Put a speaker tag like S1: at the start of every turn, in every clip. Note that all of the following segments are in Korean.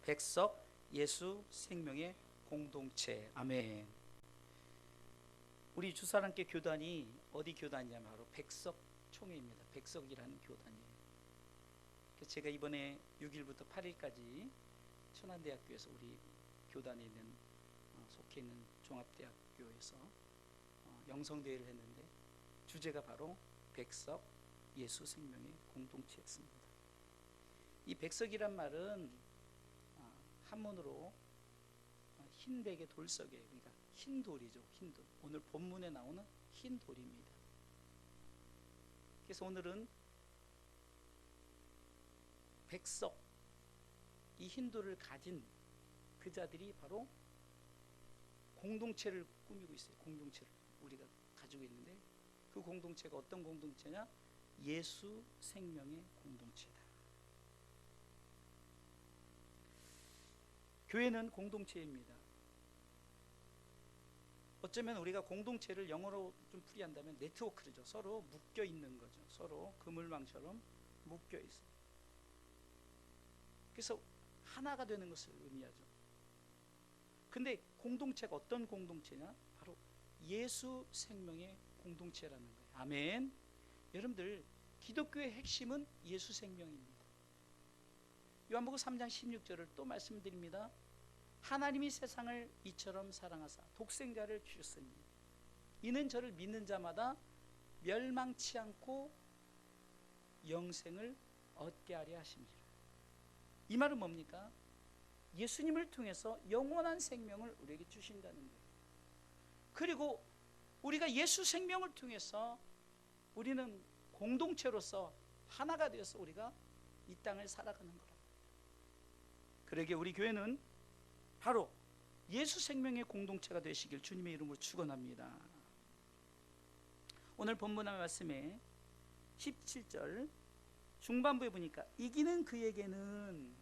S1: 백석 예수 생명의 공동체. 아멘. 우리 주사랑교회 교단이 어디 교단이냐면 바로 백석총회입니다. 백석이라는 교단이에요. 그래서 제가 이번에 6일부터 8일까지 천안대학교에서 우리 교단에 있는 속해 있는 종합대학교에서 영성대회를 했는데 주제가 바로 백석 예수 생명의 공동체였습니다. 이 백석이란 말은 한문으로 흰백의 돌석에, 그러니까 흰 돌이죠. 흰 돌. 오늘 본문에 나오는 흰 돌입니다. 그래서 오늘은 백석, 이 흰 돌을 가진 그 자들이 바로 공동체를 꾸미고 있어요. 공동체를 우리가 가지고 있는데 그 공동체가 어떤 공동체냐? 예수 생명의 공동체다. 교회는 공동체입니다. 어쩌면 우리가 공동체를 영어로 좀 풀이한다면 네트워크죠. 서로 묶여 있는 거죠. 서로 그물망처럼 묶여 있어요. 그래서 하나가 되는 것을 의미하죠. 근데 공동체가 어떤 공동체냐? 바로 예수 생명의 공동체라는 거예요. 아멘. 여러분들, 기독교의 핵심은 예수 생명입니다. 요한복음 3장 16절을 또 말씀드립니다. 하나님이 세상을 이처럼 사랑하사 독생자를 주셨으니 이는 저를 믿는 자마다 멸망치 않고 영생을 얻게 하려 하심이라. 이 말은 뭡니까? 예수님을 통해서 영원한 생명을 우리에게 주신다는 거예요. 그리고 우리가 예수 생명을 통해서 우리는 공동체로서 하나가 되어서 우리가 이 땅을 살아가는 거라. 그러기에 우리 교회는 바로 예수 생명의 공동체가 되시길 주님의 이름으로 축원합니다. 오늘 본문의 말씀에 17절 중반부에 보니까 이기는 그에게는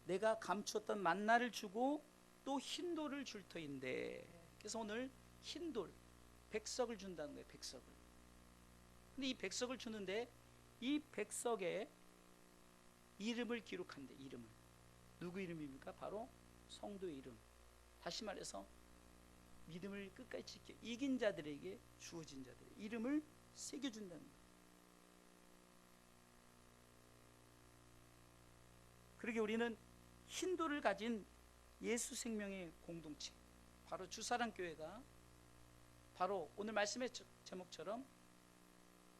S1: 내가 감추었던 만나를 주고 또 흰돌을 줄 터인데, 그래서 오늘 흰돌, 백석을 준다는 거예요. 백석을. 근데 이 백석을 주는데 이 백석에 이름을 기록한대. 이름을. 누구 이름입니까? 바로 성도의 이름. 다시 말해서 믿음을 끝까지 지켜 이긴 자들에게 주어진 자들의 이름을 새겨준다는 거예요. 그러게 우리는 흰돌을 가진 예수 생명의 공동체, 바로 주사랑교회가 바로 오늘 말씀의 제목처럼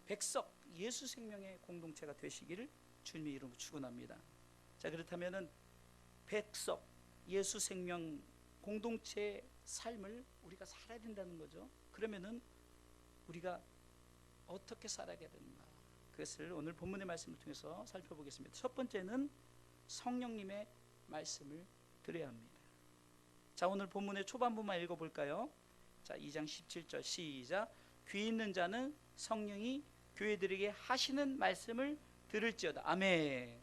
S1: 백석 예수 생명의 공동체가 되시기를 주님의 이름으로 축원합니다. 자, 그렇다면은 백석 예수 생명 공동체의 삶을 우리가 살아야 된다는 거죠. 그러면은 우리가 어떻게 살아야 되는가? 그것을 오늘 본문의 말씀을 통해서 살펴보겠습니다. 첫 번째는 성령님의 말씀을 들어야 합니다. 자, 오늘 본문의 초반부만 읽어볼까요? 자, 2장 17절 시작. 귀 있는 자는 성령이 교회들에게 하시는 말씀을 들을지어다. 아멘.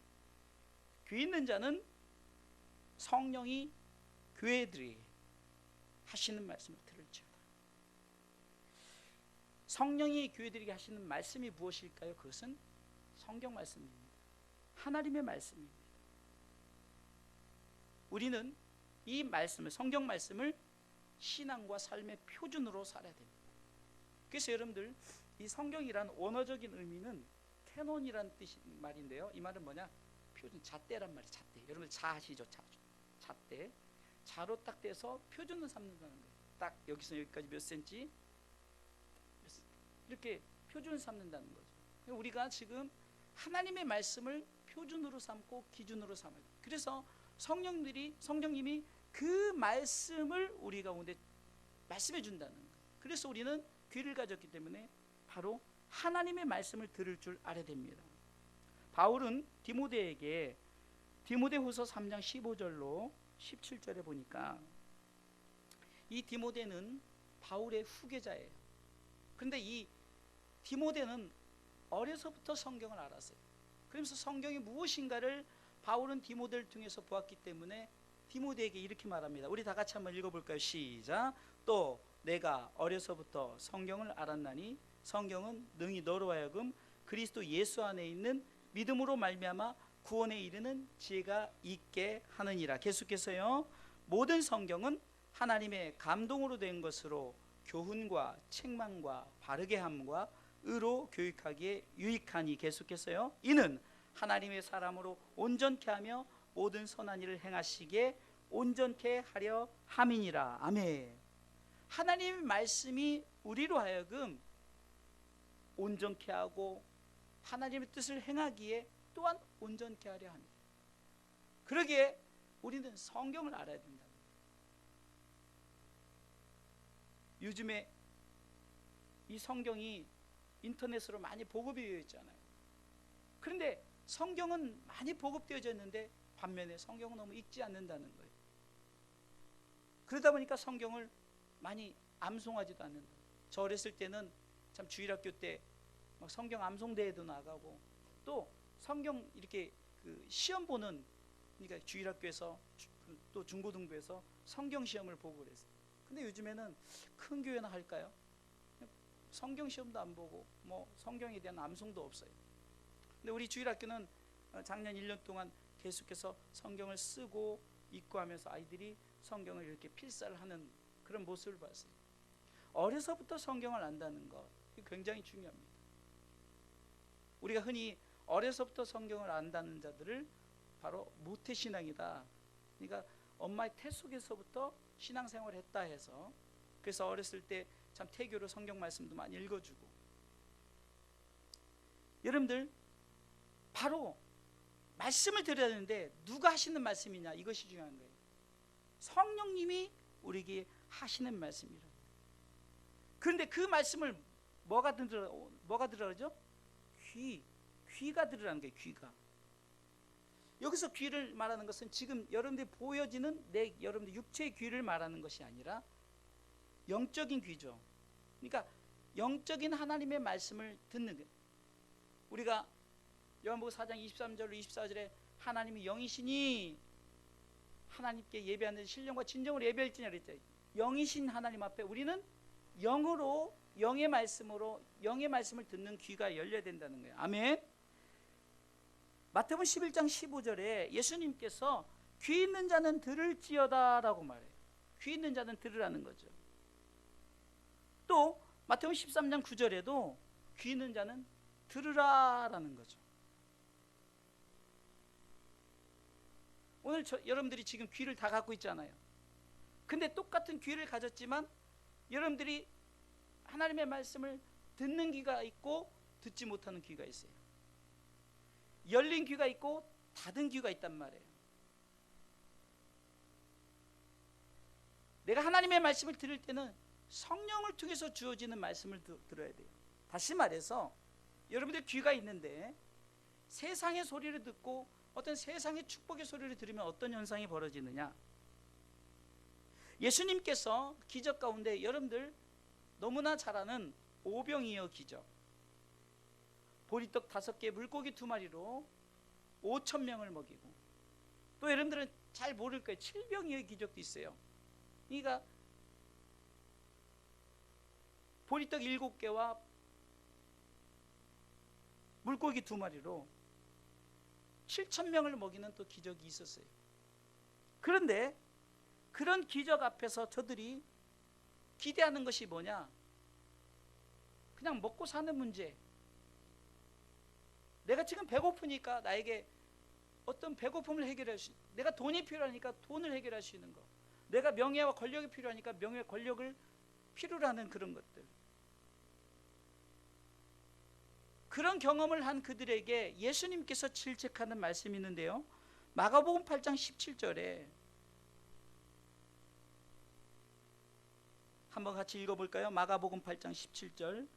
S1: 귀 있는 자는 성령이 교회들에게 하시는 말씀을 들을지어다. 성령이 교회들에게 하시는 말씀이 무엇일까요? 그것은 성경 말씀입니다. 하나님의 말씀입니다. 우리는 이 말씀을, 성경 말씀을 신앙과 삶의 표준으로 살아야 됩니다. 그래서 여러분들, 이 성경이란 원어적인 의미는 캐논이란 뜻 말인데요. 이 말은 뭐냐? 표준, 잣대란 말이에요. 잣대. 여러분들 자 아시죠? 잣대. 자로 딱 떼서 표준을 삼는다는 거예요. 딱 여기서 여기까지 몇 센치? 이렇게 표준을 삼는다는 거죠. 우리가 지금 하나님의 말씀을 표준으로 삼고 기준으로 삼아요. 그래서 성령님이 그 말씀을 우리 가운데 말씀해 준다는 거예요. 그래서 우리는 귀를 가졌기 때문에 바로 하나님의 말씀을 들을 줄 알아야 됩니다. 바울은 디모데에게 디모데후서 3장 15절로 17절에 보니까 이 디모데는 바울의 후계자예요. 그런데 이 디모데는 어려서부터 성경을 알았어요. 그러면서 성경이 무엇인가를 바울은 디모데를 통해서 보았기 때문에 디모데에게 이렇게 말합니다. 우리 다 같이 한번 읽어볼까요? 시작. 또 내가 어려서부터 성경을 알았나니 성경은 능히 너로 하여금 그리스도 예수 안에 있는 믿음으로 말미암아 구원에 이르는 지혜가 있게 하느니라. 계속해서요. 모든 성경은 하나님의 감동으로 된 것으로 교훈과 책망과 바르게 함과 의로 교육하기에 유익하니. 계속해서요. 이는 하나님의 사람으로 온전케 하며 모든 선한 일을 행하시기에 온전케 하려 함이니라. 아멘. 하나님의 말씀이 우리로 하여금 온전케 하고 하나님의 뜻을 행하기에 또한 온전케 하려 합니다. 그러기에 우리는 성경을 알아야 된다. 요즘에 이 성경이 인터넷으로 많이 보급이 되어 있잖아요. 그런데 성경은 많이 보급되어져 있는데 반면에 성경은 너무 읽지 않는다는 거예요. 그러다 보니까 성경을 많이 암송하지도 않는다. 저 어렸을 때는 참 주일학교 때 막 성경 암송대회도 나가고 또 성경 이렇게 그 시험 보는, 그러니까 주일학교에서 또 중고등부에서 성경 시험을 보고 그랬어요. 근데 요즘에는 큰 교회나 할까요? 성경 시험도 안 보고 뭐 성경에 대한 암송도 없어요. 근데 우리 주일학교는 작년 1년 동안 계속해서 성경을 쓰고 읽고 하면서 아이들이 성경을 이렇게 필사를 하는 그런 모습을 봤어요. 어려서부터 성경을 안다는 것, 굉장히 중요합니다. 우리가 흔히 어려서부터 성경을 안다는 자들을 바로 모태신앙이다, 그러니까 엄마의 태 속에서부터 신앙생활을 했다 해서, 그래서 어렸을 때 참 태교로 성경 말씀도 많이 읽어주고. 여러분들 바로 말씀을 드려야 되는데 누가 하시는 말씀이냐, 이것이 중요한 거예요. 성령님이 우리에게 하시는 말씀이라. 그런데 그 말씀을 뭐가 들으라죠? 귀가 들으라는 거예요. 귀가. 여기서 귀를 말하는 것은 지금 여러분들이 보여지는 여러분들 육체의 귀를 말하는 것이 아니라 영적인 귀죠. 그러니까 영적인 하나님의 말씀을 듣는 거예요. 우리가 요한복음 4장 23절로 24절에 하나님이 영이시니 하나님께 예배하는 신령과 진정으로 예배할지냐 그랬죠. 영이신 하나님 앞에 우리는 영으로, 영의 말씀으로, 영의 말씀을 듣는 귀가 열려야 된다는 거예요. 아멘. 마태복음 11장 15절에 예수님께서 귀 있는 자는 들을지어다 라고 말해요. 귀 있는 자는 들으라는 거죠. 또 마태복음 13장 9절에도 귀 있는 자는 들으라라는 거죠. 오늘 여러분들이 지금 귀를 다 갖고 있잖아요. 근데 똑같은 귀를 가졌지만 여러분들이 하나님의 말씀을 듣는 귀가 있고 듣지 못하는 귀가 있어요. 열린 귀가 있고 닫은 귀가 있단 말이에요. 내가 하나님의 말씀을 들을 때는 성령을 통해서 주어지는 말씀을 들어야 돼요. 다시 말해서 여러분들 귀가 있는데 세상의 소리를 듣고 어떤 세상의 축복의 소리를 들으면 어떤 현상이 벌어지느냐. 예수님께서 기적 가운데 여러분들 너무나 잘 아는 오병이어 기적, 보리떡 5개 물고기 2마리로 5,000명을 먹이고, 또 여러분들은 잘 모를 거예요. 7병이어 기적도 있어요. 그러니까 보리떡 7개와 물고기 2마리로 7,000명을 먹이는 또 기적이 있었어요. 그런데 그런 기적 앞에서 저들이 기대하는 것이 뭐냐? 그냥 먹고 사는 문제. 내가 지금 배고프니까 나에게 어떤 배고픔을 해결할 수, 내가 돈이 필요하니까 돈을 해결할 수 있는 것, 내가 명예와 권력이 필요하니까 명예와 권력을 필요로 하는 그런 것들. 그런 경험을 한 그들에게 예수님께서 질책하는 말씀이 있는데요, 마가복음 8장 17절에 한번 같이 읽어볼까요? 마가복음 8장 17절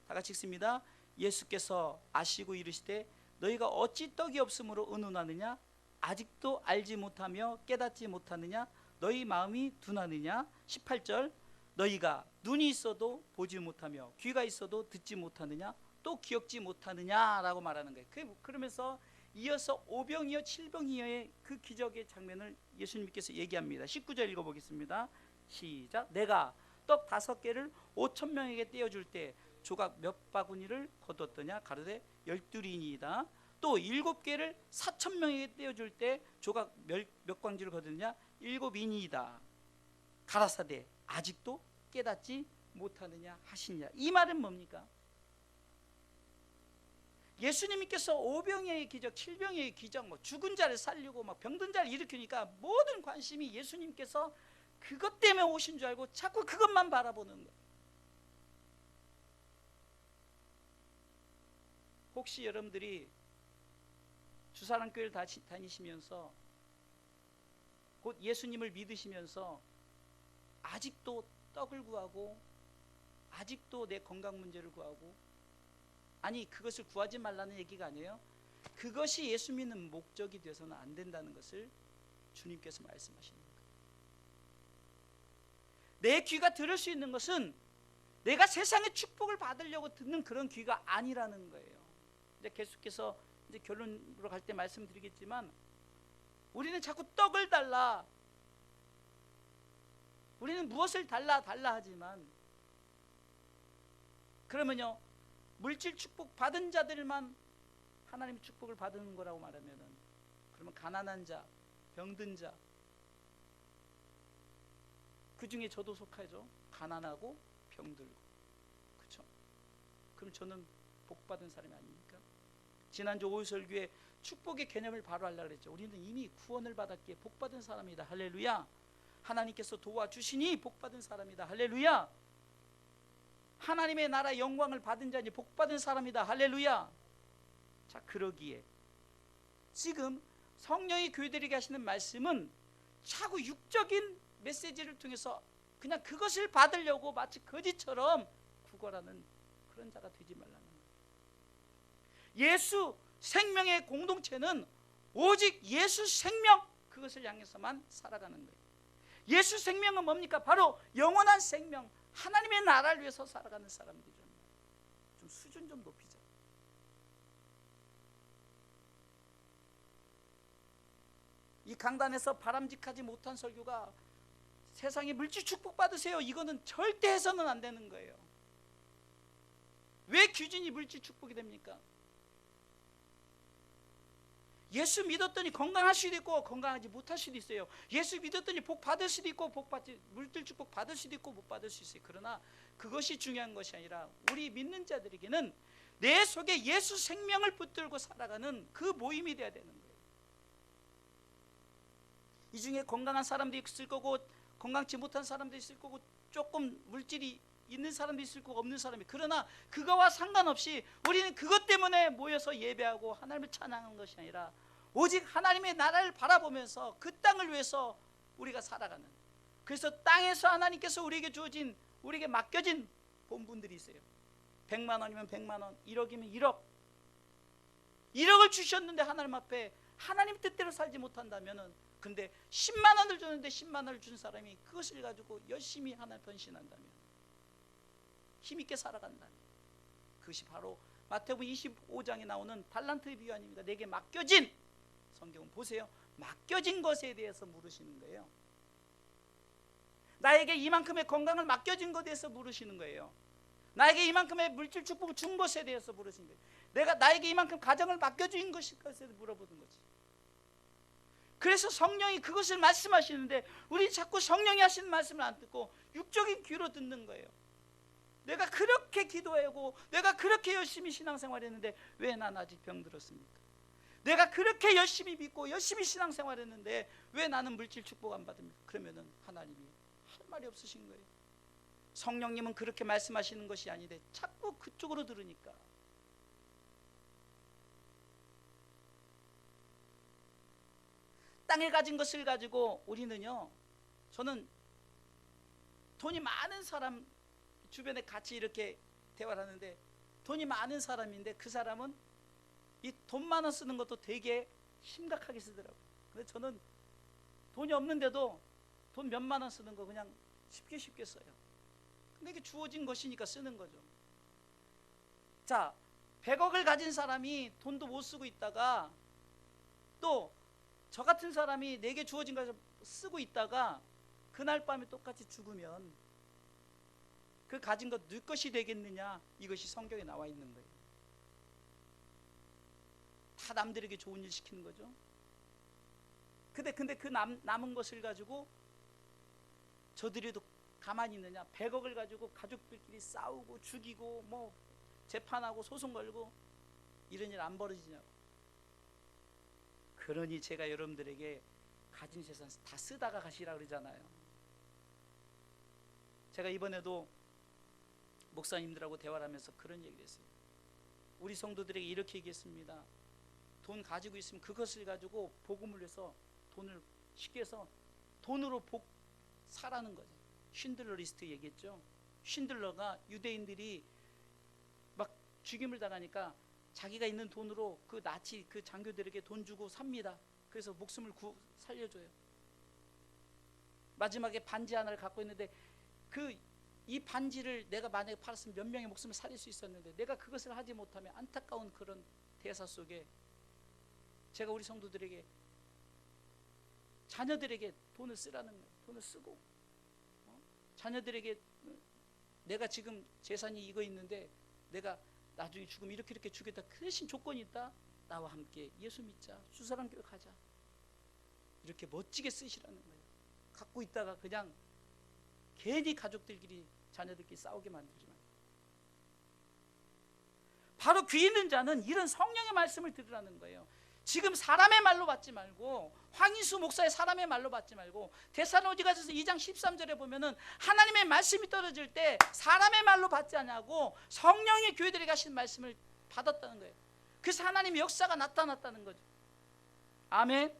S1: 다 같이 읽습니다. 예수께서 아시고 이르시되 너희가 어찌 떡이 없으므로 의논하느냐? 아직도 알지 못하며 깨닫지 못하느냐? 너희 마음이 둔하느냐? 18절 너희가 눈이 있어도 보지 못하며 귀가 있어도 듣지 못하느냐? 또 기억지 못하느냐라고 말하는 거예요. 그러면서 이어서 5병이어 7병이어의 그 기적의 장면을 예수님께서 얘기합니다. 19절 읽어보겠습니다. 시작. 내가 떡 5개를 5,000명에게 떼어줄 때 조각 몇 바구니를 거두었더냐? 가로되 12이니이다. 또 7개를 4,000명에게 떼어줄 때 조각 몇 광지를 거두느냐? 7인이다. 가라사대 아직도 깨닫지 못하느냐 하시냐. 이 말은 뭡니까? 예수님께서 오병이의 기적, 칠병이의 기적, 죽은 자를 살리고 병든 자를 일으키니까 모든 관심이 예수님께서 그것 때문에 오신 줄 알고 자꾸 그것만 바라보는 거예요. 혹시 여러분들이 주사랑교회를 다니시면서 곧 예수님을 믿으시면서 아직도 떡을 구하고 아직도 내 건강 문제를 구하고, 아니 그것을 구하지 말라는 얘기가 아니에요. 그것이 예수 믿는 목적이 되어서는 안 된다는 것을 주님께서 말씀하시는 거예요. 내 귀가 들을 수 있는 것은 내가 세상의 축복을 받으려고 듣는 그런 귀가 아니라는 거예요. 이제 계속해서 이제 결론으로 갈 때 말씀드리겠지만, 우리는 자꾸 떡을 달라, 우리는 무엇을 달라 하지만, 그러면요 물질 축복 받은 자들만 하나님의 축복을 받는 거라고 말하면은, 그러면 가난한 자, 병든 자, 그 중에 저도 속하죠. 가난하고 병들고, 그렇죠? 그럼 저는 복 받은 사람이 아닙니까? 지난주 오유설교회 축복의 개념을 바로 하려고 그랬죠. 우리는 이미 구원을 받았기에 복 받은 사람이다. 할렐루야. 하나님께서 도와주시니 복 받은 사람이다. 할렐루야. 하나님의 나라 영광을 받은 자니 복 받은 사람이다. 할렐루야. 자, 그러기에 지금 성령이 교회들에게 하시는 말씀은 자꾸 육적인 메시지를 통해서 그냥 그것을 받으려고 마치 거지처럼 구걸하는 그런 자가 되지 말라는 거예요. 예수 생명의 공동체는 오직 예수 생명, 그것을 향해서만 살아가는 거예요. 예수 생명은 뭡니까? 바로 영원한 생명, 하나님의 나라를 위해서 살아가는 사람들이죠. 좀 수준 좀 높이자. 이 강단에서 바람직하지 못한 설교가 세상에 물질 축복 받으세요, 이거는 절대 해서는 안 되는 거예요. 왜 기준이 물질 축복이 됩니까? 예수 믿었더니 건강할 수도 있고 건강하지 못할 수도 있어요. 예수 믿었더니 복 받을 수도 있고 물질 축복 받을 수도 있고 못 받을 수 있어요. 그러나 그것이 중요한 것이 아니라 우리 믿는 자들에게는 내 속에 예수 생명을 붙들고 살아가는 그 모임이 돼야 되는 거예요. 이 중에 건강한 사람도 있을 거고 건강치 못한 사람도 있을 거고 조금 물질이 있는 사람도 있을 거고 없는 사람이, 그러나 그거와 상관없이 우리는 그것 때문에 모여서 예배하고 하나님을 찬양하는 것이 아니라 오직 하나님의 나라를 바라보면서 그 땅을 위해서 우리가 살아가는, 그래서 땅에서 하나님께서 우리에게 주어진, 우리에게 맡겨진 본분들이 있어요. 100만 원이면 100만 원, 1억이면 1억. 1억을 주셨는데 하나님 앞에 하나님 뜻대로 살지 못한다면은, 근데 10만 원을 줬는데 10만 원을 준 사람이 그것을 가지고 열심히 하나님 변신한다면, 힘있게 살아간다면, 그것이 바로 마태복음 25장에 나오는 달란트의 비유 아닙니까? 내게 맡겨진, 성경은 보세요, 맡겨진 것에 대해서 물으시는 거예요. 나에게 이만큼의 건강을 맡겨진 것에 대해서 물으시는 거예요. 나에게 이만큼의 물질 축복을 준 것에 대해서 물으시는 거예요. 나에게 이만큼 가정을 맡겨진 것에 대해서 물어보는 거지. 그래서 성령이 그것을 말씀하시는데 우리 자꾸 성령이 하시는 말씀을 안 듣고 육적인 귀로 듣는 거예요. 내가 그렇게 기도하고 내가 그렇게 열심히 신앙생활했는데 왜 난 아직 병들었습니까? 내가 그렇게 열심히 믿고 열심히 신앙생활했는데 왜 나는 물질 축복 안 받습니까? 그러면은 하나님이 할 말이 없으신 거예요. 성령님은 그렇게 말씀하시는 것이 아닌데 자꾸 그쪽으로 들으니까. 땅에 가진 것을 가지고 우리는요, 저는 돈이 많은 사람 주변에 같이 이렇게 대화를 하는데 돈이 많은 사람인데 그 사람은 이 돈만 원 쓰는 것도 되게 심각하게 쓰더라고요. 근데 저는 돈이 없는데도 돈 몇만 원 쓰는 거 그냥 쉽게 써요. 근데 이게 주어진 것이니까 쓰는 거죠. 자, 100억을 가진 사람이 돈도 못 쓰고 있다가 또 저 같은 사람이 내게 주어진 것을 쓰고 있다가 그날 밤에 똑같이 죽으면 그 가진 것 네 것이 되겠느냐, 이것이 성경에 나와 있는 거예요. 다 다 남들에게 좋은 일 시키는 거죠. 근데 그 남은 것을 가지고 저들이도 가만히 있느냐? 100억을 가지고 가족들끼리 싸우고 죽이고 뭐 재판하고 소송 걸고 이런 일 안 벌어지냐고. 그러니 제가 여러분들에게 가진 재산 다 쓰다가 가시라 그러잖아요. 제가 이번에도 목사님들하고 대화를 하면서 그런 얘기를 했어요. 우리 성도들에게 이렇게 얘기했습니다. 돈 가지고 있으면 그것을 가지고 복음을 해서 돈을 쉽게 해서 돈으로 사라는 거죠. 쉰들러 리스트 얘기했죠. 쉰들러가 유대인들이 막 죽임을 당하니까 자기가 있는 돈으로 그 나치 그 장교들에게 돈 주고 삽니다. 그래서 목숨을 살려줘요. 마지막에 반지 하나를 갖고 있는데 이 반지를 내가 만약에 팔았으면 몇 명의 목숨을 살릴 수 있었는데 내가 그것을 하지 못하면 안타까운 그런 대사 속에 제가 우리 성도들에게 자녀들에게 돈을 쓰라는 거예요. 돈을 쓰고 자녀들에게 내가 지금 재산이 이거 있는데 내가 나중에 죽으면 이렇게 주겠다. 그 대신 조건이 있다. 나와 함께 예수 믿자. 수사랑 교회 가자. 이렇게 멋지게 쓰시라는 거예요. 갖고 있다가 그냥 괜히 가족들끼리 자녀들끼리 싸우게 만들지 말고. 바로 귀 있는 자는 이런 성령의 말씀을 들으라는 거예요. 지금 사람의 말로 받지 말고, 황인수 목사의 사람의 말로 받지 말고, 데살로니가서 2장 13절에 보면은 하나님의 말씀이 떨어질 때 사람의 말로 받지 않냐고 성령의 교회들에게 하신 말씀을 받았다는 거예요. 그래서 하나님의 역사가 나타났다는 거죠. 아멘.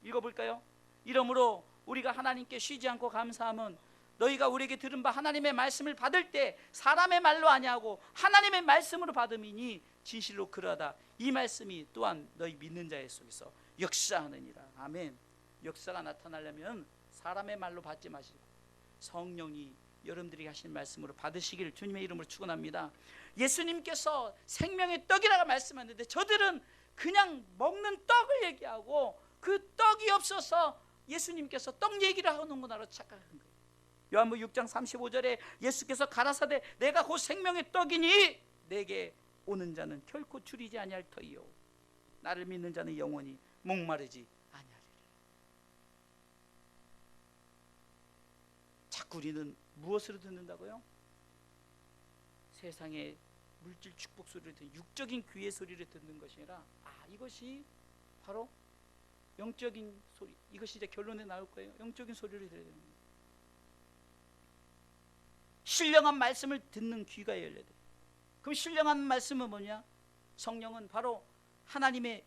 S1: 읽어볼까요? 이러므로 우리가 하나님께 쉬지 않고 감사함은 너희가 우리에게 들은 바 하나님의 말씀을 받을 때 사람의 말로 아니하고 하나님의 말씀으로 받음이니 진실로 그러하다. 이 말씀이 또한 너희 믿는 자의 속에서 역사하느니라. 아멘. 역사가 나타나려면 사람의 말로 받지 마시고 성령이 여러분들이 하신 말씀으로 받으시기를 주님의 이름으로 축원합니다. 예수님께서 생명의 떡이라고 말씀하는데 저들은 그냥 먹는 떡을 얘기하고 그 떡이 없어서 예수님께서 떡 얘기를 하는구나로 착각한 거예요. 요한복음 6장 35절에 예수께서 가라사대 내가 곧 생명의 떡이니 내게 오는 자는 결코 줄이지 아니할 터이요 나를 믿는 자는 영원히 목마르지 아니하리라. 자꾸 우리는 무엇으로 듣는다고요? 세상의 물질 축복 소리를 듣는 육적인 귀의 소리를 듣는 것이 아니라 이것이 바로 영적인 소리. 이것이 이제 결론에 나올 거예요. 영적인 소리를 들어야 되는 거예요. 신령한 말씀을 듣는 귀가 열려야 돼요. 그럼 신령한 말씀은 뭐냐? 성령은 바로 하나님의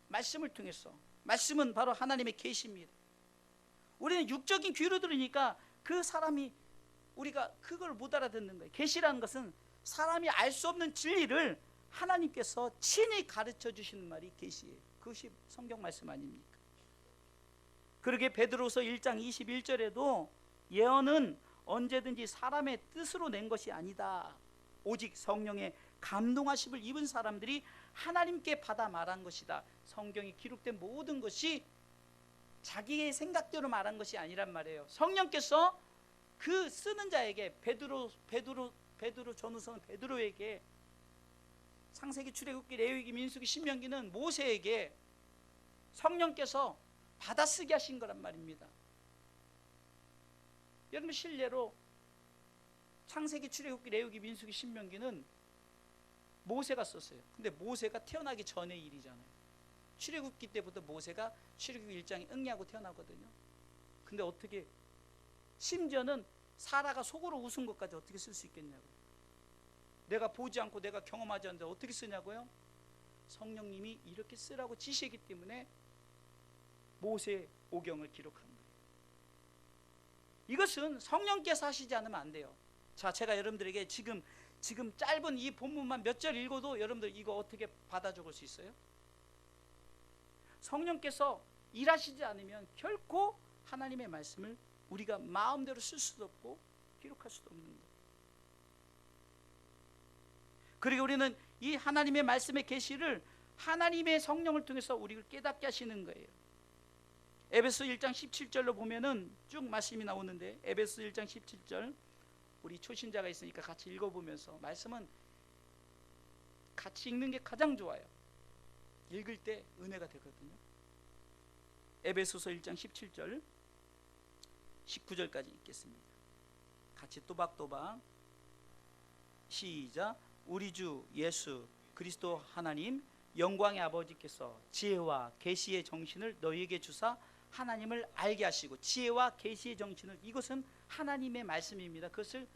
S1: 말씀을 통해서, 말씀은 바로 하나님의 계시입니다. 우리는 육적인 귀로 들으니까 그 사람이 우리가 그걸 못 알아듣는 거예요. 계시라는 것은 사람이 알 수 없는 진리를 하나님께서 친히 가르쳐 주시는 말이 계시예요. 그것이 성경 말씀 아닙니까? 그러게 베드로서 1장 21절에도 예언은 언제든지 사람의 뜻으로 낸 것이 아니다. 오직 성령의 감동하심을 입은 사람들이 하나님께 받아 말한 것이다. 성경이 기록된 모든 것이 자기의 생각대로 말한 것이 아니란 말이에요. 성령께서 그 쓰는 자에게 베드로 전후서는 베드로에게 창세기, 출애굽기, 레위기, 민수기, 신명기는 모세에게 성령께서 받아쓰게 하신 거란 말입니다. 여러분 실례로 창세기, 출애굽기, 레위기, 민수기, 신명기는 모세가 썼어요. 근데 모세가 태어나기 전의 일이잖아요. 출애굽기 때부터 모세가 출애굽기 1장에 응리하고 태어나거든요. 근데 어떻게 심지어는 사라가 속으로 웃은 것까지 어떻게 쓸 수 있겠냐고요. 내가 보지 않고 내가 경험하지 않는데 어떻게 쓰냐고요. 성령님이 이렇게 쓰라고 지시했기 때문에 모세 오경을 기록한 거예요. 이것은 성령께서 하시지 않으면 안 돼요. 자, 제가 여러분들에게 지금 짧은 이 본문만 몇 절 읽어도 여러분들 이거 어떻게 받아 적을 수 있어요? 성령께서 일하시지 않으면 결코 하나님의 말씀을 우리가 마음대로 쓸 수도 없고 기록할 수도 없는 거예요. 그리고 우리는 이 하나님의 말씀의 계시를 하나님의 성령을 통해서 우리를 깨닫게 하시는 거예요. 에베소 1장 17절로 보면은 쭉 말씀이 나오는데 에베소 1장 17절 우리 초신자가 있으니까 같이 읽어보면서 말씀은 같이 읽는 게 가장 좋아요. 읽을 때 은혜가 되거든요. 에베소서 1장 17절 19절까지 읽겠습니다. 같이 또박또박 시작. 우리 주 예수 그리스도 하나님 영광의 아버지께서 지혜와 계시의 정신을 너희에게 주사 하나님을 알게 하시고, 지혜와 계시의 정신을, 이것은 하나님의 말씀입니다. 그것을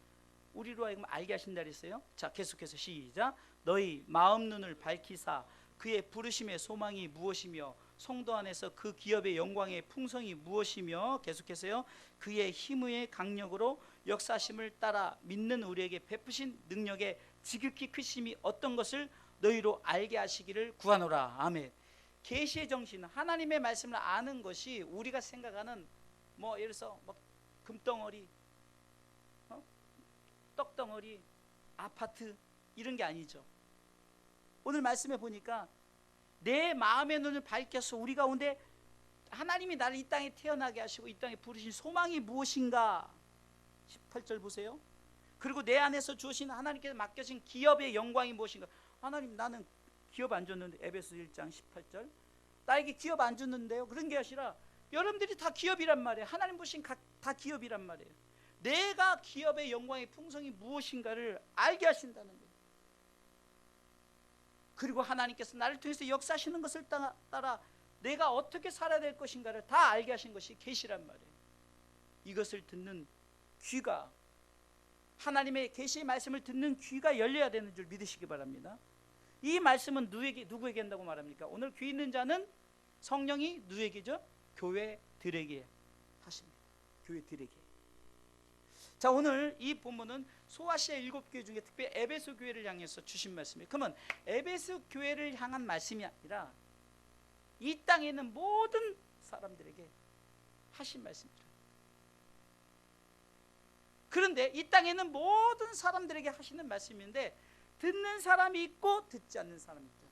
S1: 우리로 하여금 알게 하신다 그랬어요. 자, 계속해서 시작. 너희 마음 눈을 밝히사 그의 부르심의 소망이 무엇이며 성도 안에서 그 기업의 영광의 풍성이 무엇이며, 계속해서요, 그의 힘의 강력으로 역사심을 따라 믿는 우리에게 베푸신 능력의 지극히 크심이 어떤 것을 너희로 알게 하시기를 구하노라. 아멘. 계시의 정신, 하나님의 말씀을 아는 것이 우리가 생각하는 뭐 예를 들어서 뭐 금덩어리, 떡덩어리, 아파트 이런 게 아니죠. 오늘 말씀에 보니까 내 마음의 눈을 밝혀서 우리 가운데 하나님이 나를 이 땅에 태어나게 하시고 이 땅에 부르신 소망이 무엇인가. 18절 보세요. 그리고 내 안에서 주신 하나님께서 맡겨진 기업의 영광이 무엇인가. 하나님, 나는 기업 안 줬는데, 에베소 1장 18절, 나에게 기업 안 줬는데요. 그런 게 아니라 여러분들이 다 기업이란 말이에요. 하나님 부신 다 기업이란 말이에요. 내가 기업의 영광의 풍성이 무엇인가를 알게 하신다는 거예요. 그리고 하나님께서 나를 통해서 역사하시는 것을 따라 내가 어떻게 살아야 될 것인가를 다 알게 하신 것이 계시란 말이에요. 이것을 듣는 귀가, 하나님의 계시의 말씀을 듣는 귀가 열려야 되는 줄 믿으시기 바랍니다. 이 말씀은 누구에게 한다고 말합니까? 오늘 귀 있는 자는 성령이 누구에게죠? 교회들에게 하십니다. 교회들에게. 자, 오늘 이 본문은 소아시아 7교회 중에 특별히 에베소 교회를 향해서 주신 말씀이에요. 그러면 에베소 교회를 향한 말씀이 아니라 이 땅에 있는 모든 사람들에게 하신 말씀이죠. 그런데 이 땅에 있는 모든 사람들에게 하시는 말씀인데 듣는 사람이 있고 듣지 않는 사람이 있다.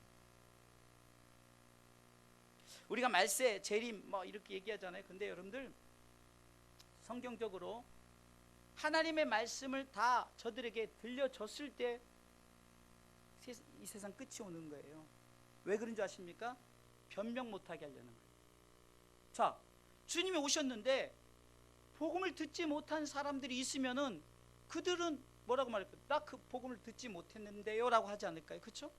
S1: 우리가 말세, 재림 뭐 이렇게 얘기하잖아요. 근데 여러분들 성경적으로 하나님의 말씀을 다 저들에게 들려줬을 때 이 세상 끝이 오는 거예요. 왜 그런 줄 아십니까? 변명 못하게 하려는 거예요. 자, 주님이 오셨는데 복음을 듣지 못한 사람들이 있으면은 그들은 뭐라고 말할까요? 나 그 복음을 듣지 못했는데요 라고 하지 않을까요? 그렇죠?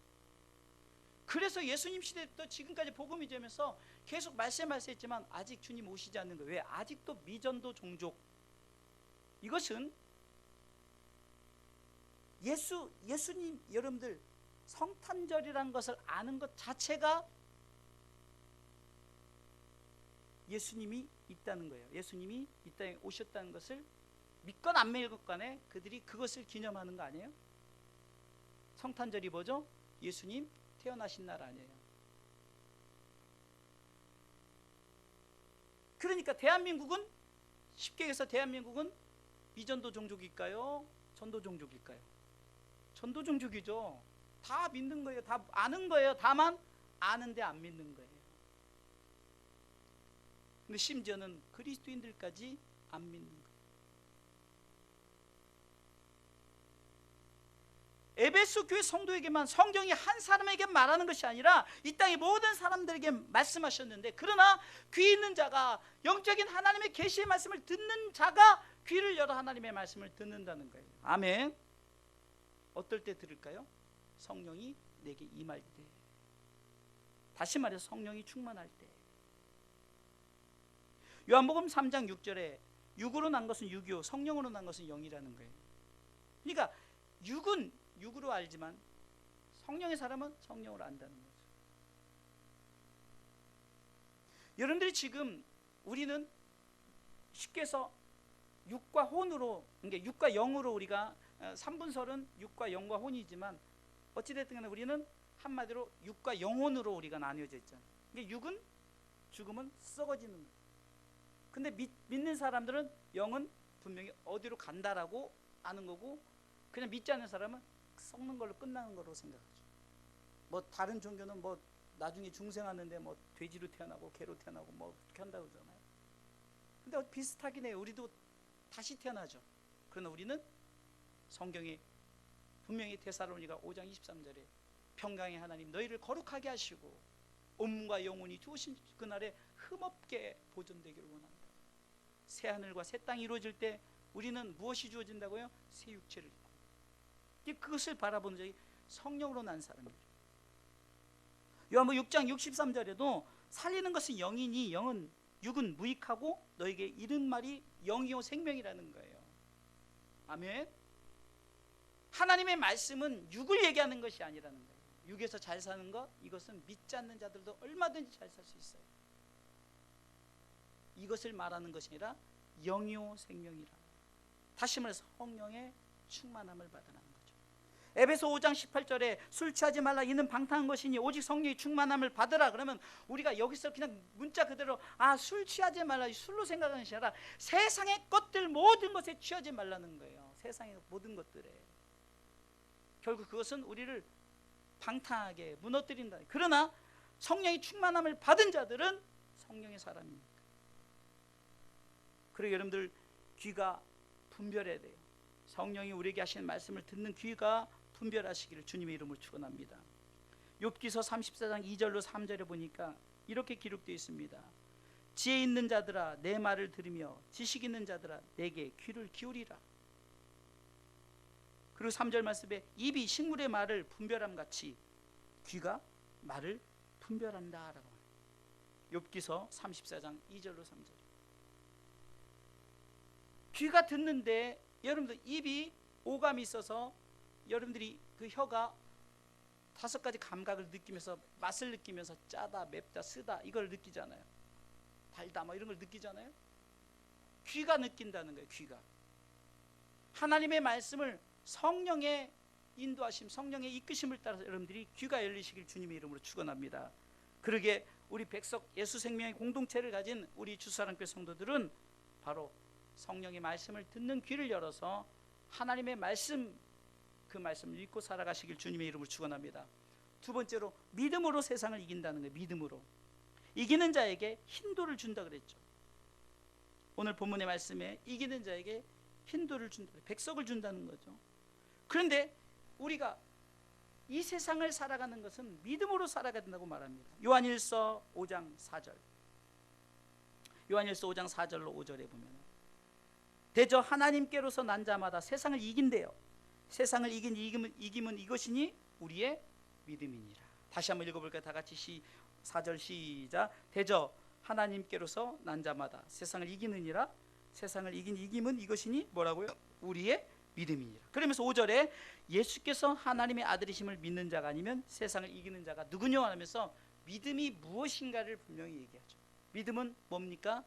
S1: 그래서 예수님 시대부터 지금까지 복음이 되면서 계속 말씀했지만 아직 주님 오시지 않는 거예요. 왜? 아직도 미전도 종족. 이것은 예수님, 여러분들 성탄절이라는 것을 아는 것 자체가 예수님이 있다는 거예요. 예수님이 이 땅에 오셨다는 것을 믿건 안 믿건 그들이 그것을 기념하는 거 아니에요? 성탄절이 뭐죠? 예수님 태어나신 날 아니에요. 그러니까 대한민국은, 쉽게 해서 대한민국은 미전도 종족일까요? 전도 종족일까요? 전도 종족이죠. 다 믿는 거예요. 다 아는 거예요. 다만 아는데 안 믿는 거예요. 근데 심지어는 그리스도인들까지 안 믿는 거예요. 에베소 교회 성도에게만 성경이 한 사람에게 말하는 것이 아니라 이 땅의 모든 사람들에게 말씀하셨는데, 그러나 귀 있는 자가, 영적인 하나님의 계시의 말씀을 듣는 자가 귀를 열어 하나님의 말씀을 듣는다는 거예요. 아멘. 어떨 때 들을까요? 성령이 내게 임할 때. 다시 말해서 성령이 충만할 때. 요한복음 3장 6절에 육으로 난 것은 육이요 성령으로 난 것은 영이라는 거예요. 그러니까 육은 육으로 알지만 성령의 사람은 성령으로 안다는 거죠. 여러분들이 지금, 우리는 쉽게 해서 육과 혼으로, 그러니까 육과 영으로, 우리가 3분설은 육과 영과 혼이지만 어찌됐든 간에 우리는 한마디로 육과 영혼으로 우리가 나뉘어져 있잖아요. 그러니까 육은 죽으면 썩어지는 거예요. 근데 믿는 사람들은 영은 분명히 어디로 간다라고 아는 거고, 그냥 믿지 않는 사람은 썩는 걸로 끝나는 거로 생각하죠. 뭐 다른 종교는 뭐 나중에 중생하는데 뭐 돼지로 태어나고 개로 태어나고 뭐 어떻게 한다고 그러잖아요. 근데 비슷하긴 해요. 우리도 다시 태어나죠. 그러나 우리는 성경에 분명히 데살로니가 5장 23절에 평강의 하나님 너희를 거룩하게 하시고 온몸과 영혼이 주신 그날에 흠없게 보존되기를 원합니다. 새 하늘과 새 땅이 이루어질 때 우리는 무엇이 주어진다고요? 새 육체를 입고, 그것을 바라보는 자이 성령으로 난 사람이죠. 요한복음 6장 63절에도 살리는 것은 영이니 육은 무익하고 너에게 이른 말이 영이요 생명이라는 거예요. 아멘. 하나님의 말씀은 육을 얘기하는 것이 아니라는 거예요. 육에서 잘 사는 것, 이것은 믿지 않는 자들도 얼마든지 잘 살 수 있어요. 이것을 말하는 것이 아니라 영이요 생명이라. 다시 말해서 성령의 충만함을 받으라는 거죠. 에베소 5장 18절에 술 취하지 말라 이는 방탕한 것이니 오직 성령의 충만함을 받으라. 그러면 우리가 여기서 그냥 문자 그대로 술 취하지 말라 술로 생각하는 것이 아니라 세상의 것들 모든 것에 취하지 말라는 거예요. 세상의 모든 것들에. 결국 그것은 우리를 방탕하게 무너뜨린다. 그러나 성령의 충만함을 받은 자들은 성령의 사람입니다. 그리고 여러분들 귀가 분별해야 돼요. 성령이 우리에게 하시는 말씀을 듣는 귀가 분별하시기를 주님의 이름으로 축원합니다. 욥기서 34장 2절로 3절에 보니까 이렇게 기록되어 있습니다. 지혜 있는 자들아 내 말을 들으며 지식 있는 자들아 내게 귀를 기울이라. 그리고 3절 말씀에 입이 식물의 말을 분별함같이 귀가 말을 분별한다 라고 합니다. 욥기서 34장 2절로 3절. 귀가 듣는데 여러분들 입이 오감이 있어서 여러분들이 그 혀가 5가지 감각을 느끼면서 맛을 느끼면서 짜다 맵다 쓰다 이걸 느끼잖아요. 달다 뭐 이런 걸 느끼잖아요. 귀가 느낀다는 거예요. 귀가 하나님의 말씀을 성령의 인도하심, 성령의 이끄심을 따라서 여러분들이 귀가 열리시길 주님의 이름으로 축원합니다. 그러게 우리 백석 예수생명의 공동체를 가진 우리 주사랑교회 성도들은 바로 성령의 말씀을 듣는 귀를 열어서 하나님의 말씀, 그 말씀을 읽고 살아가시길 주님의 이름으로 축원합니다. 두 번째로 믿음으로 세상을 이긴다는 거예요. 믿음으로 이기는 자에게 힌도를 준다 그랬죠. 오늘 본문의 말씀에 이기는 자에게 힌도를 준다, 백석을 준다는 거죠. 그런데 우리가 이 세상을 살아가는 것은 믿음으로 살아가야 된다고 말합니다. 요한일서 5장 4절, 요한일서 5장 4절로 5절에 보면 대저 하나님께로서 난 자마다 세상을 이긴대요. 세상을 이김은 이것이니 우리의 믿음이니라. 다시 한번 읽어볼까요? 다 같이 4절 시작. 대저 하나님께로서 난 자마다 세상을 이기느니라. 세상을 이김은 이것이니 뭐라고요? 우리의 믿음이니라. 그러면서 5절에 예수께서 하나님의 아들이심을 믿는 자가 아니면 세상을 이기는 자가 누구냐 하면서 믿음이 무엇인가를 분명히 얘기하죠. 믿음은 뭡니까?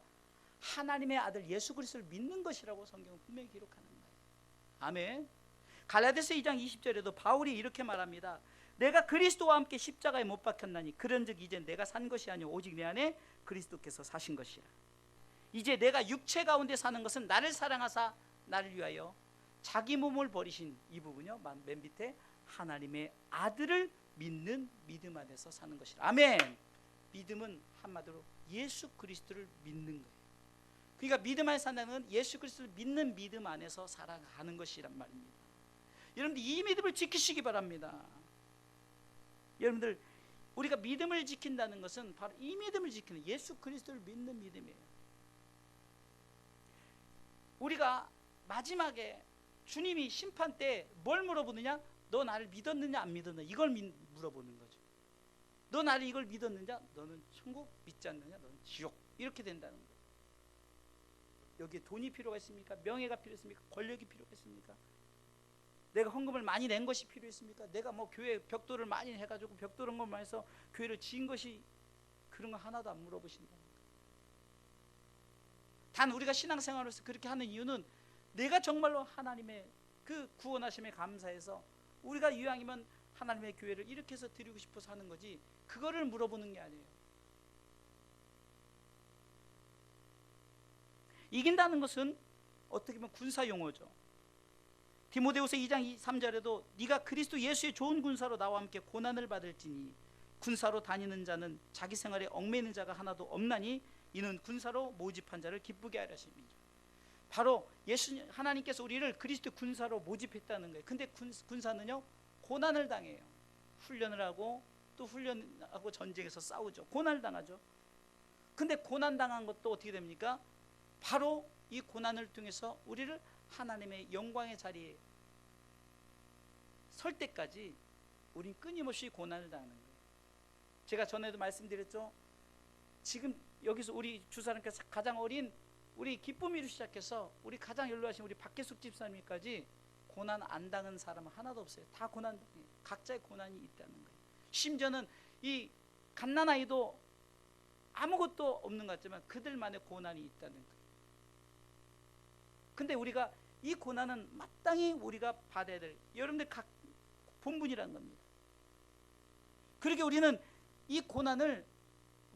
S1: 하나님의 아들 예수 그리스도를 믿는 것이라고 성경은 분명히 기록하는 거예요. 아멘. 갈라디아서 2장 20절에도 바울이 이렇게 말합니다. 내가 그리스도와 함께 십자가에 못 박혔나니 그런즉 이제 내가 산 것이 아니오 오직 내 안에 그리스도께서 사신 것이라. 이제 내가 육체 가운데 사는 것은 나를 사랑하사 나를 위하여 자기 몸을 버리신 이 부분요. 맨 밑에 하나님의 아들을 믿는 믿음 안에서 사는 것이라. 아멘. 믿음은 한마디로 예수 그리스도를 믿는 거예요. 그러니까 믿음 안에 산다는 건 예수 그리스도를 믿는 믿음 안에서 살아가는 것이란 말입니다. 여러분들 이 믿음을 지키시기 바랍니다. 여러분들 우리가 믿음을 지킨다는 것은 바로 이 믿음을 지키는 예수 그리스도를 믿는 믿음이에요. 우리가 마지막에 주님이 심판 때 뭘 물어보느냐? 너 나를 믿었느냐 안 믿었느냐 이걸 물어보는 거죠. 너 나를 이걸 믿었느냐? 너는 천국 믿지 않느냐? 너는 지옥. 이렇게 된다는 거예요. 여기에 돈이 필요가 있습니까? 명예가 필요했습니까? 권력이 필요가 있습니까? 내가 헌금을 많이 낸 것이 필요했습니까? 내가 뭐 교회 벽돌을 많이 해가지고 벽돌 헌금을 해서 교회를 지은 것이 그런 거 하나도 안 물어보신다. 단 우리가 신앙생활에서 그렇게 하는 이유는 내가 정말로 하나님의 그 구원하심에 감사해서 우리가 이왕이면 하나님의 교회를 이렇게 해서 드리고 싶어서 하는 거지 그거를 물어보는 게 아니에요. 이긴다는 것은 어떻게 보면 군사 용어죠. 디모데후서 2장 3절에도 네가 그리스도 예수의 좋은 군사로 나와 함께 고난을 받을지니 군사로 다니는 자는 자기 생활에 얽매이는 자가 하나도 없나니 이는 군사로 모집한 자를 기쁘게 하려 하심이죠. 바로 예수 하나님께서 우리를 그리스도 군사로 모집했다는 거예요. 근데 군사는요 고난을 당해요. 훈련을 하고 또 훈련하고 전쟁에서 싸우죠. 고난을 당하죠. 근데 고난 당한 것도 어떻게 됩니까? 바로 이 고난을 통해서 우리를 하나님의 영광의 자리에 설 때까지 우린 끊임없이 고난을 당하는 거예요. 제가 전에도 말씀드렸죠. 지금 여기서 우리 주사님께서 가장 어린 우리 기쁨이로 시작해서 우리 가장 연로하신 우리 박계숙 집사님까지 고난 안 당한 사람은 하나도 없어요. 다 고난 당해요. 각자의 고난이 있다는 거예요. 심지어는 이 갓난아이도 아무것도 없는 것 같지만 그들만의 고난이 있다는 거예요. 근데 우리가 이 고난은 마땅히 우리가 받아야 될 여러분들 각 본분이라는 겁니다. 그렇게 우리는 이 고난을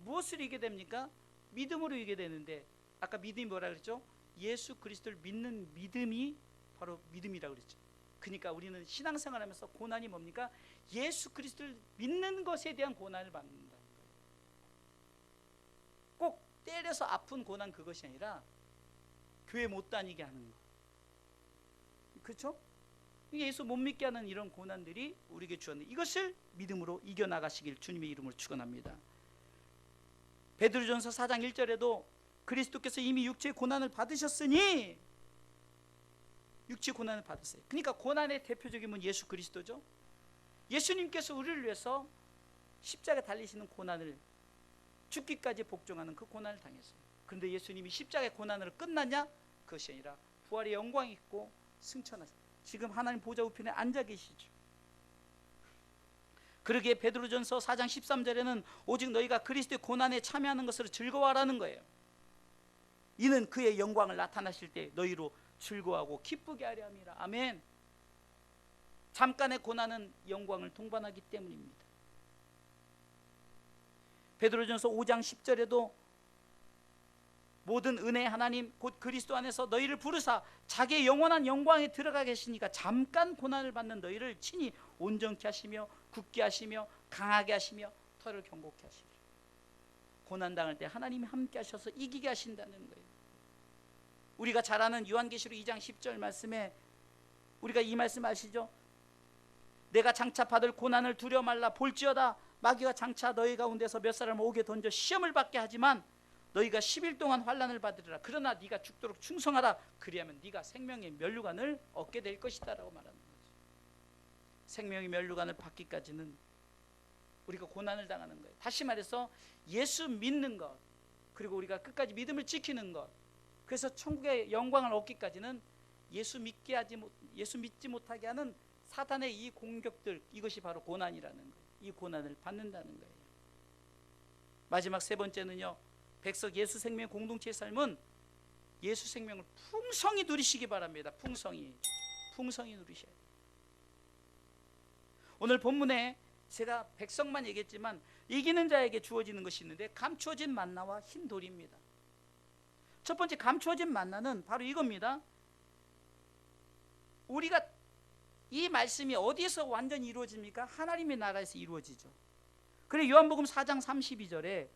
S1: 무엇으로 이기게 됩니까? 믿음으로 이기게 되는데, 아까 믿음이 뭐라 그랬죠? 예수 그리스도를 믿는 믿음이 바로 믿음이라고 그랬죠. 그러니까 우리는 신앙생활하면서 고난이 뭡니까? 예수 그리스도를 믿는 것에 대한 고난을 받는다는 거예요. 꼭 때려서 아픈 고난 그것이 아니라 교회 못 다니게 하는 거, 그렇죠? 예수 못 믿게 하는 이런 고난들이 우리에게 주었는데, 이것을 믿음으로 이겨나가시길 주님의 이름으로 축원합니다. 베드로전서 4장 1절에도 그리스도께서 이미 육체의 고난을 받으셨으니, 육체의 고난을 받았어요. 그러니까 고난의 대표적인 분 예수 그리스도죠. 예수님께서 우리를 위해서 십자가에 달리시는 고난을, 죽기까지 복종하는 그 고난을 당했어요. 그런데 예수님이 십자가의 고난으로 끝났냐? 그것이 아니라 부활의 영광이 있고 승천하셨어요. 지금 하나님 보좌 우편에 앉아 계시죠. 그러기에 베드로전서 4장 13절에는 오직 너희가 그리스도의 고난에 참여하는 것으로 즐거워하라는 거예요. 이는 그의 영광을 나타나실 때 너희로 즐거워하고 기쁘게 하려 함이라. 아멘. 잠깐의 고난은 영광을 동반하기 때문입니다. 베드로전서 5장 10절에도 모든 은혜의 하나님 곧 그리스도 안에서 너희를 부르사 자기의 영원한 영광에 들어가 계시니까 잠깐 고난을 받는 너희를 친히 온전케 하시며 굳게 하시며 강하게 하시며 털을 견고케 하시리라. 고난 당할 때 하나님이 함께 하셔서 이기게 하신다는 거예요. 우리가 잘 아는 요한계시록 2장 10절 말씀에 우리가 이 말씀 아시죠? 내가 장차 받을 고난을 두려워 말라. 볼지어다 마귀가 장차 너희 가운데서 몇 사람을 오게 던져 시험을 받게 하지만 너희가 10일 동안 환난을 받으리라. 그러나 네가 죽도록 충성하라. 그리하면 네가 생명의 면류관을 얻게 될 것이다 라고 말하는 거죠. 생명의 면류관을 받기까지는 우리가 고난을 당하는 거예요. 다시 말해서 예수 믿는 것, 그리고 우리가 끝까지 믿음을 지키는 것, 그래서 천국의 영광을 얻기까지는 예수 믿지 못하게 하는 사탄의 이 공격들, 이것이 바로 고난이라는 거예요. 이 고난을 받는다는 거예요. 마지막 세 번째는요, 백석 예수 생명 공동체의 삶은 예수 생명을 풍성히 누리시기 바랍니다. 풍성히 누리셔야 돼요. 오늘 본문에 제가 백석만 얘기했지만 이기는 자에게 주어지는 것이 있는데, 감추어진 만나와 흰 돌입니다. 첫 번째 감추어진 만나는 바로 이겁니다. 우리가 이 말씀이 어디에서 완전히 이루어집니까? 하나님의 나라에서 이루어지죠. 그래 요한복음 4장 32절에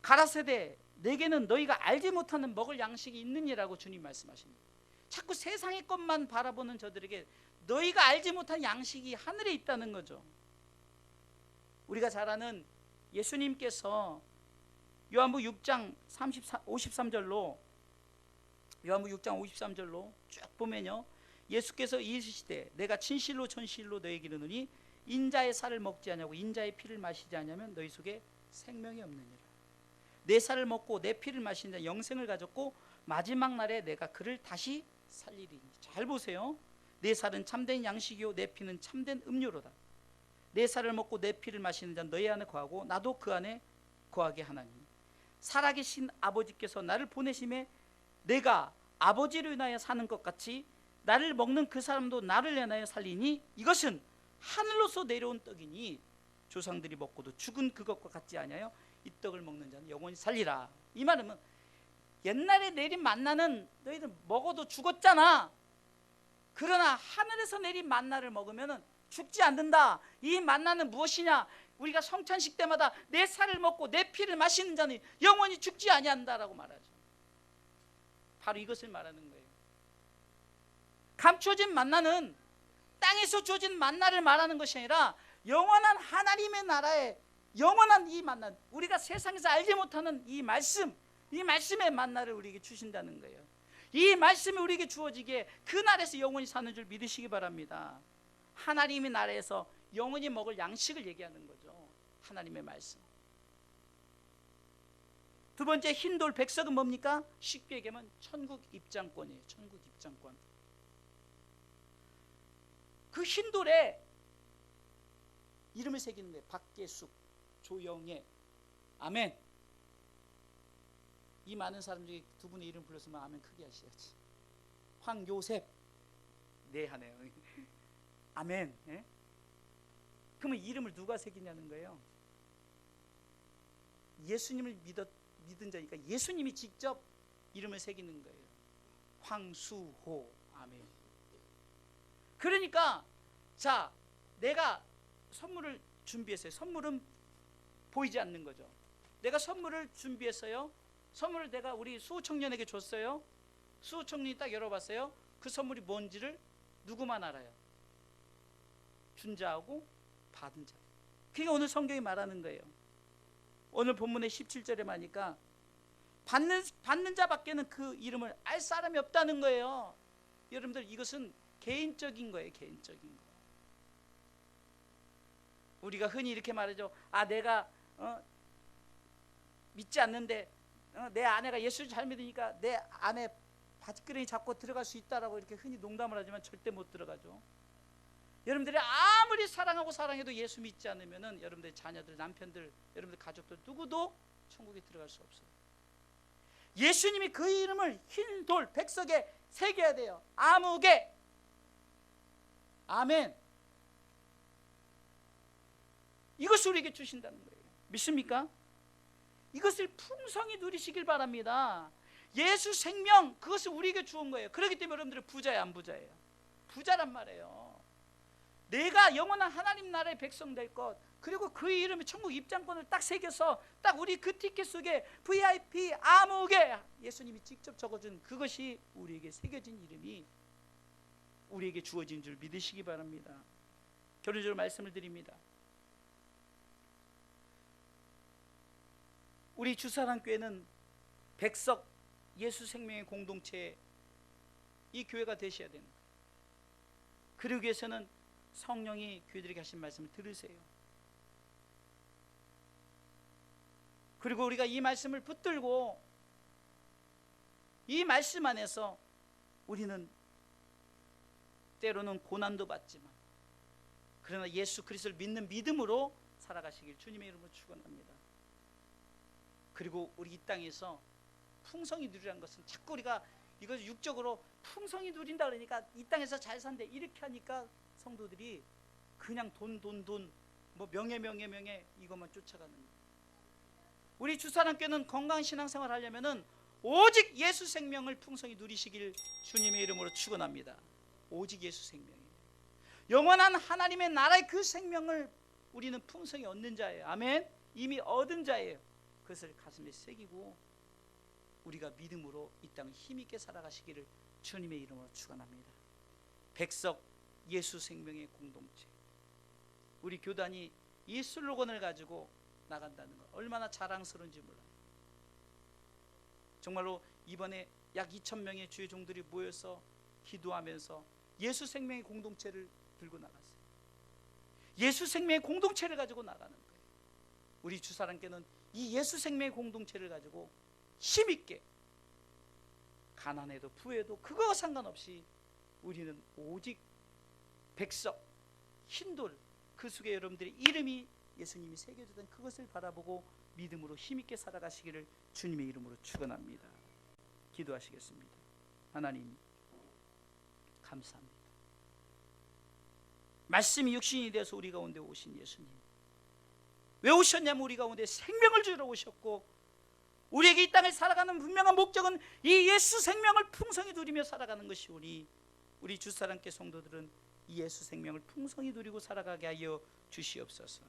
S1: 가라사대 내게는 너희가 알지 못하는 먹을 양식이 있느니라고 주님 말씀하십니다. 자꾸 세상의 것만 바라보는 저들에게 너희가 알지 못한 양식이 하늘에 있다는 거죠. 우리가 잘 아는 예수님께서 요한복음 6장 53절로 요한복음 6장 53절로 쭉 보면요, 예수께서 이르시되 내가 진실로 전실로 너희에게 이르노니 인자의 살을 먹지 아니하고 인자의 피를 마시지 아니하면 너희 속에 생명이 없느니라. 내 살을 먹고 내 피를 마신 자 영생을 가졌고 마지막 날에 내가 그를 다시 살리리니. 잘 보세요. 내 살은 참된 양식이요 내 피는 참된 음료로다. 내 살을 먹고 내 피를 마시는 자는 너희 안에 거하고 나도 그 안에 거하게 하나니 살아계신 아버지께서 나를 보내심에 내가 아버지로 인하여 사는 것 같이 나를 먹는 그 사람도 나를 인하여 살리니 이것은 하늘로서 내려온 떡이니 조상들이 먹고도 죽은 그것과 같지 아니하여 이 떡을 먹는 자는 영원히 살리라. 이 말은 옛날에 내린 만나는 너희들 먹어도 죽었잖아. 그러나 하늘에서 내린 만나를 먹으면 죽지 않는다. 이 만나는 무엇이냐? 우리가 성찬식 때마다 내 살을 먹고 내 피를 마시는 자는 영원히 죽지 아니한다라고 말하죠. 바로 이것을 말하는 거예요. 감춰진 만나는 땅에서 주어진 만나를 말하는 것이 아니라 영원한 하나님의 나라의 영원한 이 만나, 우리가 세상에서 알지 못하는 이 말씀, 이 말씀의 만나를 우리에게 주신다는 거예요. 이 말씀이 우리에게 주어지기에 그 나라에서 영원히 사는 줄 믿으시기 바랍니다. 하나님의 나라에서 영원히 먹을 양식을 얘기하는 거죠. 하나님의 말씀. 두 번째, 흰돌 백석은 뭡니까? 쉽게 얘기하면 천국 입장권이에요. 천국 입장권. 그 흰돌에 이름을 새기는 거예요. 박계숙, 조영애, 아멘. 이 많은 사람 중에 두 분의 이름 불렀으면 아멘 크게 하셔야지. 황요셉, 네 하네요. 아멘. 예? 그러면 이름을 누가 새기냐는 거예요. 예수님을 믿은 자니까 예수님이 직접 이름을 새기는 거예요. 황수호, 아멘. 그러니까 자, 내가 선물을 준비했어요. 선물은 보이지 않는 거죠. 내가 선물을 준비했어요. 선물을 내가 우리 수호 청년에게 줬어요. 수호 청년이 딱 열어봤어요. 그 선물이 뭔지를 누구만 알아요? 준 자하고 받은 자. 그게 오늘 성경이 말하는 거예요. 오늘 본문의 17절에 말하니까 받는 자밖에는 그 이름을 알 사람이 없다는 거예요. 여러분들, 이것은 개인적인 거예요. 개인적인 거. 우리가 흔히 이렇게 말하죠. 내가 믿지 않는데 내 아내가 예수를 잘 믿으니까 내 아내 바지끄레기 잡고 들어갈 수 있다라고 이렇게 흔히 농담을 하지만 절대 못 들어가죠. 여러분들이 아무리 사랑하고 사랑해도 예수 믿지 않으면은 여러분들의 자녀들, 남편들, 여러분들 가족들 누구도 천국에 들어갈 수 없어요. 예수님이 그 이름을 흰 돌 백석에 새겨야 돼요. 아무개, 아멘. 이것을 우리에게 주신다는 거예요. 믿습니까? 이것을 풍성히 누리시길 바랍니다. 예수 생명, 그것을 우리에게 주은 거예요. 그렇기 때문에 여러분들은 부자예요, 안 부자예요? 부자란 말이에요. 내가 영원한 하나님 나라의 백성 될 것, 그리고 그 이름에 천국 입장권을 딱 새겨서 딱 우리 그 티켓 속에 VIP 아무개 예수님이 직접 적어준 그것이 우리에게 새겨진 이름이 우리에게 주어진 줄 믿으시기 바랍니다. 결론적으로 말씀을 드립니다. 우리 주사랑교회는 백석 예수 생명의 공동체, 이 교회가 되셔야 되는 거예요. 그러기 위해서는 성령이 교회들에게 하신 말씀을 들으세요. 그리고 우리가 이 말씀을 붙들고 이 말씀 안에서 우리는 때로는 고난도 받지만 그러나 예수 그리스도를 믿는 믿음으로 살아가시길 주님의 이름으로 축원합니다. 그리고 우리 이 땅에서 풍성히 누리라는 것은 자꾸 우리가 이것을 육적으로 풍성히 누린다 그러니까 이 땅에서 잘 산대 이렇게 하니까 성도들이 그냥 돈 뭐 명예 이것만 쫓아가는 거예요. 우리 주사랑교회는 건강한 신앙생활 하려면은 오직 예수 생명을 풍성히 누리시길 주님의 이름으로 축원합니다. 오직 예수 생명이에요. 영원한 하나님의 나라의 그 생명을 우리는 풍성히 얻는 자예요. 아멘. 이미 얻은 자예요. 그것을 가슴에 새기고 우리가 믿음으로 이 땅을 힘있게 살아가시기를 주님의 이름으로 축원합니다. 백석 예수 생명의 공동체, 우리 교단이 이 슬로건을 가지고 나간다는 것 얼마나 자랑스러운지 몰라요. 정말로 이번에 약 2,000명의 주의 종들이 모여서 기도하면서 예수 생명의 공동체를 들고 나갔어요. 예수 생명의 공동체를 가지고 나가는 거예요. 우리 주사랑교회는 이 예수 생명의 공동체를 가지고 힘있게 가난해도 부해도 그거 상관없이 우리는 오직 백석 흰돌 그 속에 여러분들의 이름이 예수님이 새겨주던 그것을 바라보고 믿음으로 힘있게 살아가시기를 주님의 이름으로 축원합니다. 기도하시겠습니다. 하나님 감사합니다. 말씀이 육신이 되어서 우리 가운데 오신 예수님, 왜 오셨냐면 우리 가운데 생명을 주러 오셨고 우리에게 이 땅을 살아가는 분명한 목적은 이 예수 생명을 풍성히 누리며 살아가는 것이 우리 주사랑교회 성도들은 이 예수 생명을 풍성히 누리고 살아가게 하여 주시옵소서.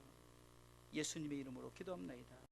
S1: 예수님의 이름으로 기도합나이다.